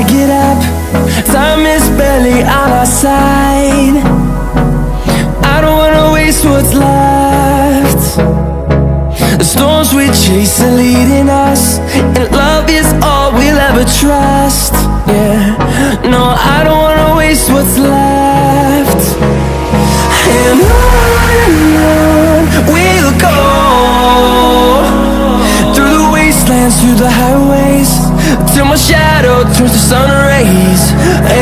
get up. Time is barely on our side. I don't wanna waste what's left. The storms we chase are leading us, and love is all we'll ever trust. Yeah, no, I don't wanna waste what's left. And on we'll go, through the wastelands, through the highways, till my shadow turns to sun rays.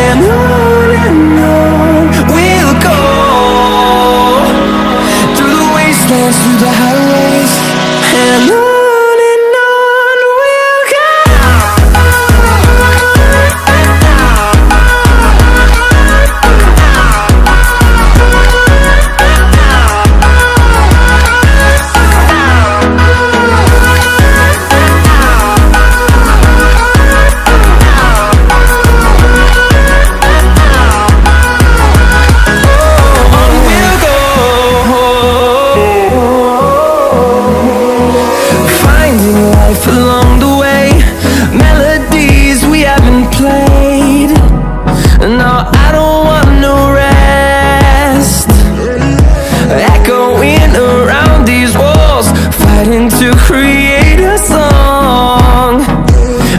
And on we'll go, through the wastelands, through the highways, and on we'll go. Along the way, melodies we haven't played. No, I don't want no rest. Echoing around these walls, fighting to create a song.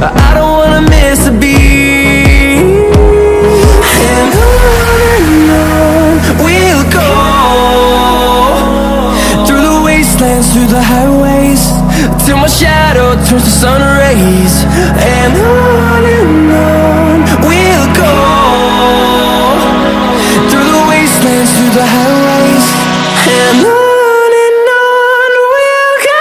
I don't wanna miss a beat. And on we'll go, through the wastelands, through the highways, till my shadow turns to sun rays. And on we'll go, through the wastelands, through the highways, and on we'll go.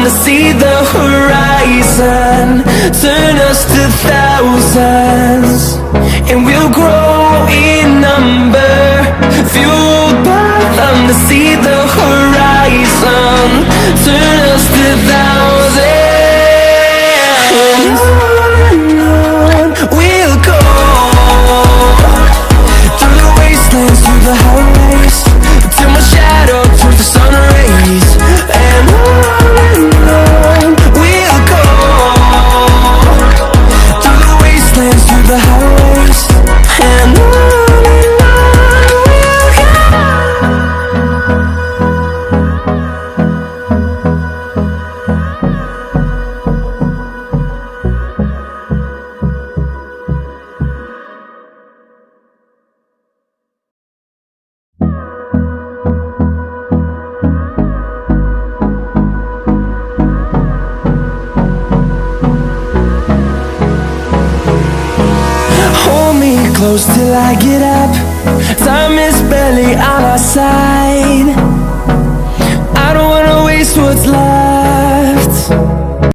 To see the horizon, turn us to thousands, and we'll grow in number, fueled by them. To see the horizon, turn us to thousands. And on we'll go, through the wastelands, through the highways, till my shadow turns to sun rays. And on we'll go, through the wastelands, through the highways, and on we'll go. Hold me close till I get up. Time is barely on our side.